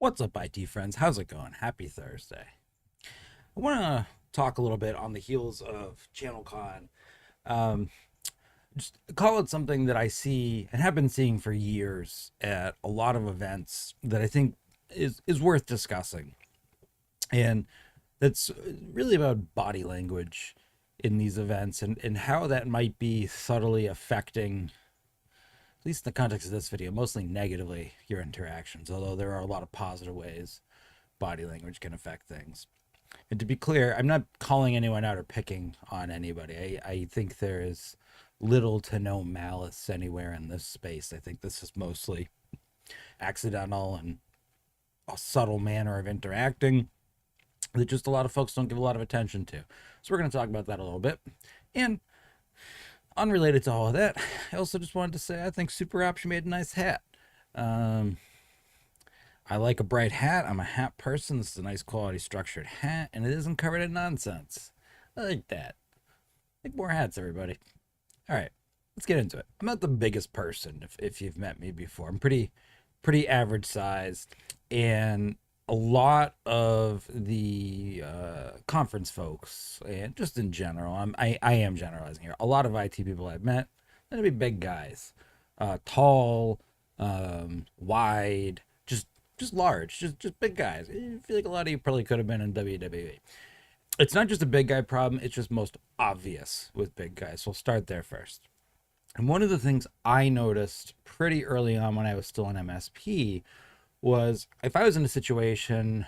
What's up, IT friends? How's it going? Happy Thursday. I want to talk a little bit on the heels of ChannelCon. Just call it something that I see and have been seeing for years at a lot of events that I think is worth discussing. And that's really about body language in these events and how that might be subtly affecting, at least in the context of this video, mostly negatively, your interactions, although there are a lot of positive ways body language can affect things. And to be clear, I'm not calling anyone out or picking on anybody. I think there is little to no malice anywhere in this space. I think this is mostly accidental and a subtle manner of interacting that just a lot of folks don't give a lot of attention to. So we're going to talk about that a little bit. And unrelated to all of that, I also just wanted to say I think 𝒬𝒵 made a nice hat. I like a bright hat. I'm a hat person. This is a nice quality structured hat, and it isn't covered in nonsense. I like that. Make more hats, everybody. All right, let's get into it. I'm not the biggest person, if you've met me before. I'm pretty average sized, and a lot of the conference folks, and just in general, I am generalizing here. A lot of IT people I've met, they're gonna be big guys, tall, wide, just large, just big guys. I feel like a lot of you probably could have been in WWE. It's not just a big guy problem, it's just most obvious with big guys. So we'll start there first. And one of the things I noticed pretty early on when I was still in MSP was if I was in a situation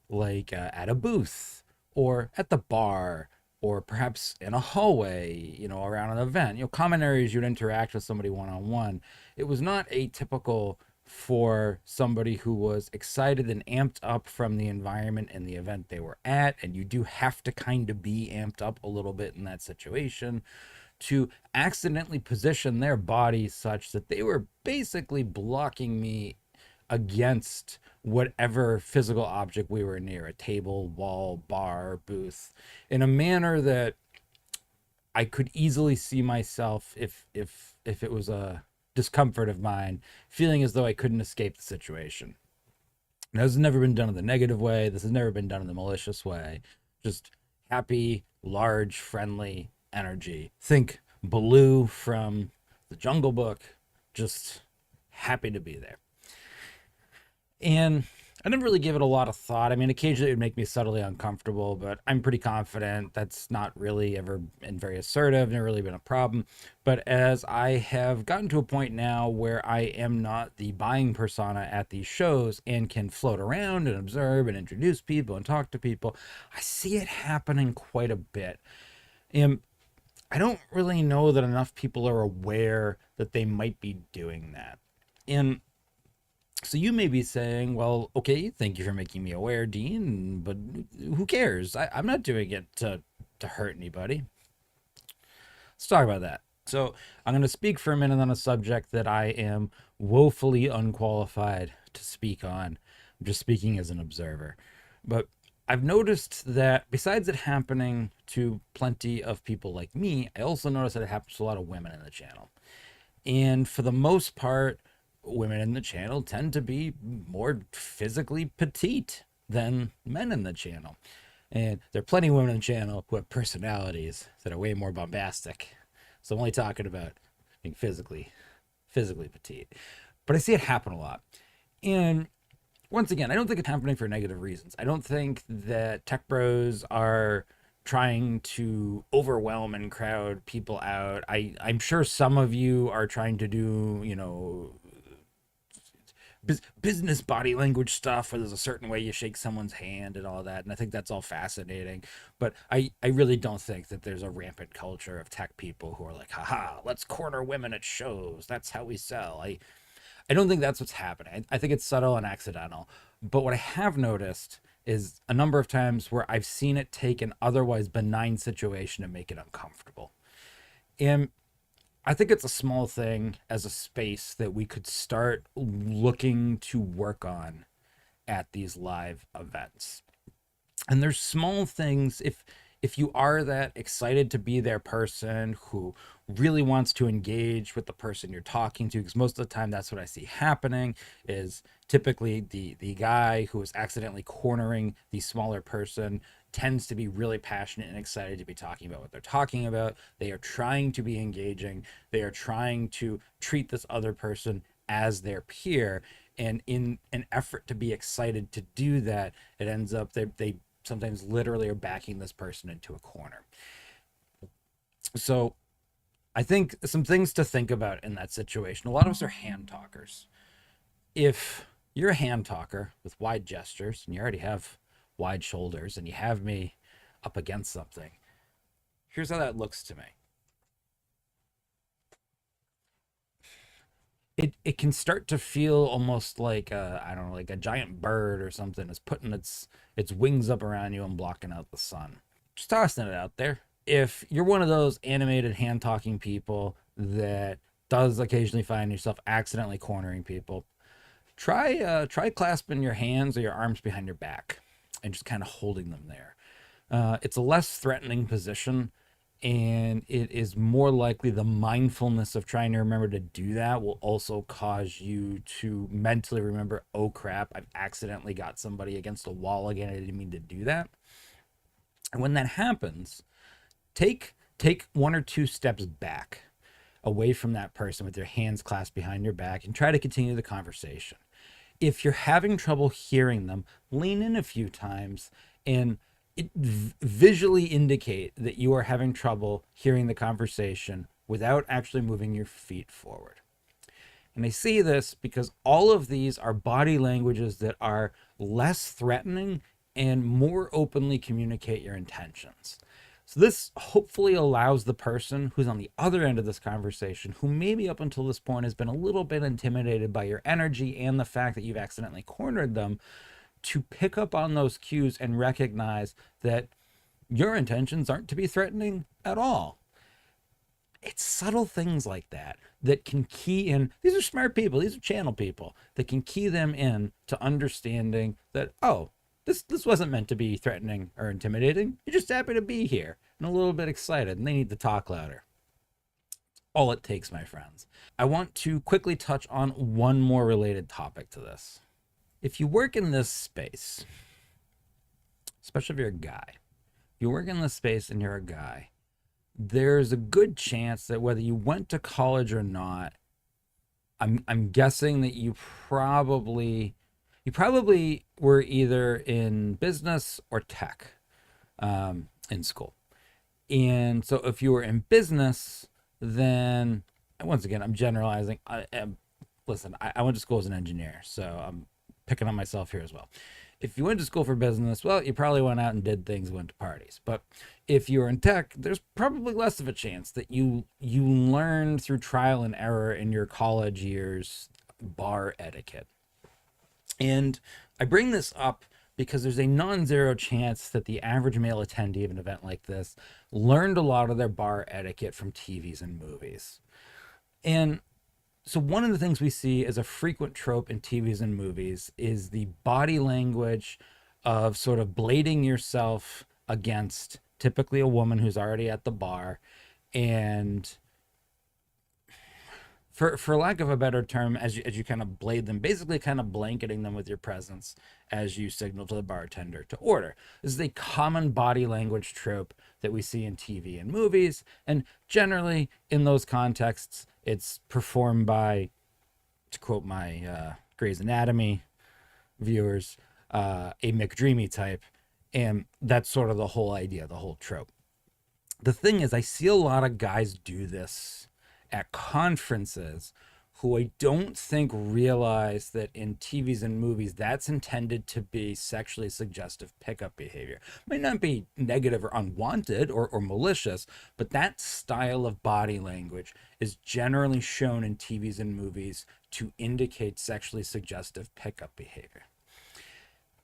like at a booth or at the bar or perhaps in a hallway, around an event, common areas you'd interact with somebody one-on-one, it was not atypical for somebody who was excited and amped up from the environment and the event they were at, and you do have to kind of be amped up a little bit in that situation, to accidentally position their body such that they were basically blocking me against whatever physical object we were near, a table, wall, bar, booth, in a manner that I could easily see myself, if it was a discomfort of mine, feeling as though I couldn't escape the situation. Now, this has never been done in the negative way. This has never been done in the malicious way. Just happy, large, friendly energy. Think Baloo from the Jungle Book, just happy to be there. And I didn't really give it a lot of thought. I mean, occasionally it would make me subtly uncomfortable, but I'm pretty confident that's not really ever been very assertive, never really been a problem. But as I have gotten to a point now where I am not the buying persona at these shows and can float around and observe and introduce people and talk to people, I see it happening quite a bit. And I don't really know that enough people are aware that they might be doing that. And so you may be saying, well, okay, thank you for making me aware, Dean, but who cares? I'm not doing it to hurt anybody. Let's talk about that. So I'm going to speak for a minute on a subject that I am woefully unqualified to speak on. I'm just speaking as an observer. But I've noticed that besides it happening to plenty of people like me, I also noticed that it happens to a lot of women in the channel. And for the most part, women in the channel tend to be more physically petite than men in the channel. And there are plenty of women in the channel who have personalities that are way more bombastic. So I'm only talking about being physically petite. But I see it happen a lot. And once again, I don't think it's happening for negative reasons. I don't think that tech bros are trying to overwhelm and crowd people out. I'm sure some of you are trying to do, business body language stuff where there's a certain way you shake someone's hand and all that, and I think that's all fascinating, but I really don't think that there's a rampant culture of tech people who are like, haha, let's corner women at shows, that's how we sell. I don't think that's what's happening. I think it's subtle and accidental, but what I have noticed is a number of times where I've seen it take an otherwise benign situation and make it uncomfortable. And I think it's a small thing as a space that we could start looking to work on at these live events. And there's small things, if you are that excited to be their person who really wants to engage with the person you're talking to, because most of the time that's what I see happening, is typically the guy who is accidentally cornering the smaller person tends to be really passionate and excited to be talking about what they're talking about. They are trying to be engaging. They are trying to treat this other person as their peer. And in an effort to be excited to do that, it ends up they sometimes literally are backing this person into a corner. So I think some things to think about in that situation. A lot of us are hand talkers. If you're a hand talker with wide gestures and you already have wide shoulders and you have me up against something, here's how that looks to me. It can start to feel almost like I don't know, like a giant bird or something is putting its wings up around you and blocking out the sun. Just tossing it out there. If you're one of those animated hand talking people that does occasionally find yourself accidentally cornering people, try clasping your hands or your arms behind your back and just kind of holding them there. It's a less threatening position, and it is more likely the mindfulness of trying to remember to do that will also cause you to mentally remember, oh crap, I've accidentally got somebody against a wall again. I didn't mean to do that. And when that happens, take 1 or 2 steps back away from that person with your hands clasped behind your back and try to continue the conversation. If you're having trouble hearing them, lean in a few times and visually indicate that you are having trouble hearing the conversation without actually moving your feet forward. And I say this because all of these are body languages that are less threatening and more openly communicate your intentions. So this hopefully allows the person who's on the other end of this conversation, who maybe up until this point has been a little bit intimidated by your energy and the fact that you've accidentally cornered them, to pick up on those cues and recognize that your intentions aren't to be threatening at all. It's subtle things like that that can key in. These are smart people. These are channel people that can key them in to understanding that, oh, this wasn't meant to be threatening or intimidating. You're just happy to be here and a little bit excited, and they need to talk louder. All it takes, my friends. I want to quickly touch on one more related topic to this. If you work in this space, especially if you're a guy, if you work in this space and you're a guy, there's a good chance that whether you went to college or not, I'm guessing that you probably were either in business or tech in school. And so if you were in business, then once again, I'm generalizing. Listen, I went to school as an engineer, so I'm picking on myself here as well. If you went to school for business, well, you probably went out and did things, went to parties. But if you were in tech, there's probably less of a chance that you learned through trial and error in your college years bar etiquette. And I bring this up because there's a non-zero chance that the average male attendee of an event like this learned a lot of their bar etiquette from TVs and movies. And so one of the things we see as a frequent trope in TVs and movies is the body language of sort of blading yourself against typically a woman who's already at the bar, and for lack of a better term, as you kind of blade them, basically kind of blanketing them with your presence as you signal to the bartender to order. This is a common body language trope that we see in TV and movies, and generally in those contexts, it's performed by, to quote my Grey's Anatomy viewers, a McDreamy type, and that's sort of the whole idea, the whole trope. The thing is, I see a lot of guys do this at conferences who I don't think realize that in TVs and movies, that's intended to be sexually suggestive pickup behavior. It might not be negative or unwanted or malicious, but that style of body language is generally shown in TVs and movies to indicate sexually suggestive pickup behavior.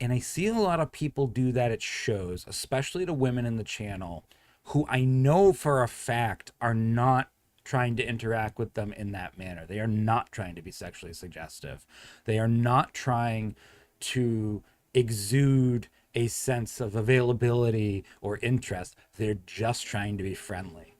And I see a lot of people do that at shows, especially to women in the channel, who I know for a fact are not trying to interact with them in that manner. They are not trying to be sexually suggestive. They are not trying to exude a sense of availability or interest. They're just trying to be friendly.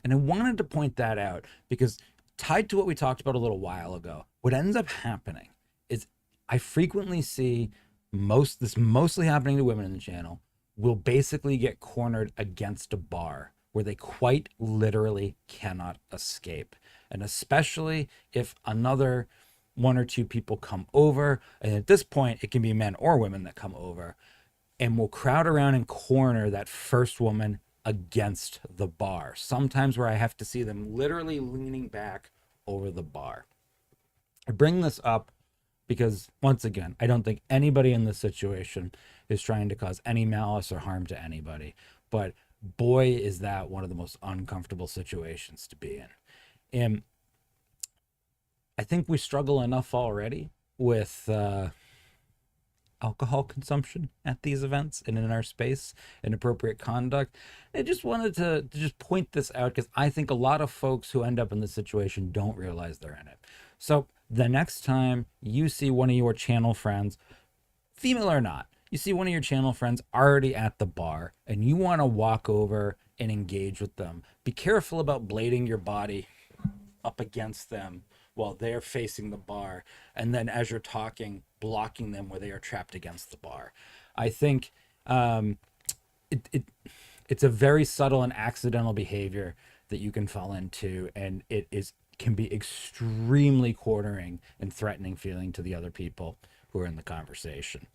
And I wanted to point that out because tied to what we talked about a little while ago, what ends up happening is I frequently see this mostly happening to women in the channel, will basically get cornered against a bar where they quite literally cannot escape. And especially if another one or two people come over, and at this point it can be men or women that come over, and will crowd around and corner that first woman against the bar. Sometimes where I have to see them literally leaning back over the bar. I bring this up because, once again, I don't think anybody in this situation is trying to cause any malice or harm to anybody. But boy, is that one of the most uncomfortable situations to be in. And I think we struggle enough already with alcohol consumption at these events and in our space, inappropriate conduct. I just wanted to just point this out because I think a lot of folks who end up in this situation don't realize they're in it. So the next time you see one of your channel friends, female or not, you see one of your channel friends already at the bar and you want to walk over and engage with them, be careful about blading your body up against them while they're facing the bar, and then as you're talking, blocking them where they are trapped against the bar. I think it's a very subtle and accidental behavior that you can fall into, and can be extremely cornering and threatening feeling to the other people who are in the conversation.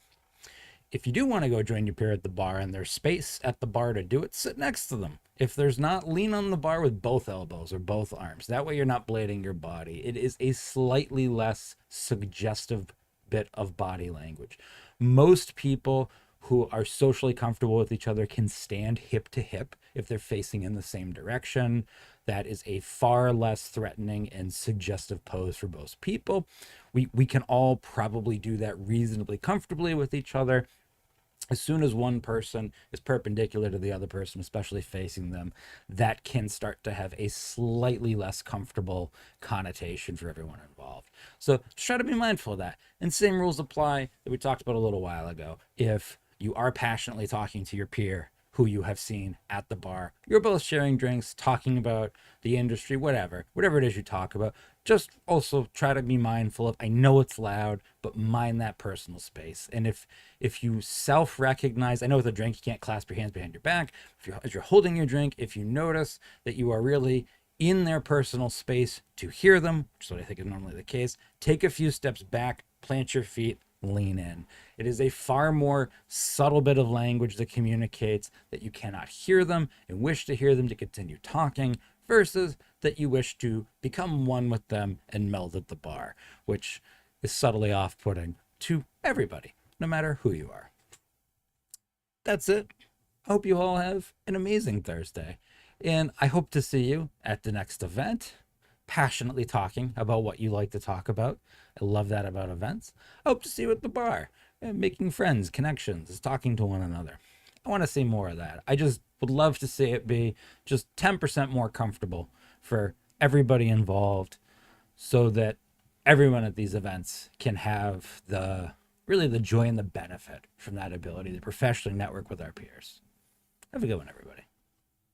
If you do want to go join your peer at the bar and there's space at the bar to do it, sit next to them. If there's not, lean on the bar with both elbows or both arms. That way you're not blading your body. It is a slightly less suggestive bit of body language. Most people who are socially comfortable with each other can stand hip to hip if they're facing in the same direction. That is a far less threatening and suggestive pose for most people. We can all probably do that reasonably comfortably with each other. As soon as one person is perpendicular to the other person, especially facing them, that can start to have a slightly less comfortable connotation for everyone involved. So just try to be mindful of that. And same rules apply that we talked about a little while ago. If you are passionately talking to your peer who you have seen at the bar, you're both sharing drinks, talking about the industry, whatever it is you talk about, just also try to be mindful of, I know it's loud, but mind that personal space. And if you self-recognize, I know with a drink, you can't clasp your hands behind your back. As you're holding your drink, if you notice that you are really in their personal space to hear them, which is what I think is normally the case, take a few steps back, plant your feet, lean in. It is a far more subtle bit of language that communicates that you cannot hear them and wish to hear them to continue talking, versus that you wish to become one with them and meld at the bar, which is subtly off-putting to everybody, no matter who you are. That's it. I hope you all have an amazing Thursday, and I hope to see you at the next event, passionately talking about what you like to talk about. I love that about events. I hope to see you at the bar and making friends, connections, talking to one another. I want to see more of that. I just would love to see it be just 10% more comfortable for everybody involved, so that everyone at these events can have the joy and the benefit from that ability to professionally network with our peers. Have a good one, everybody.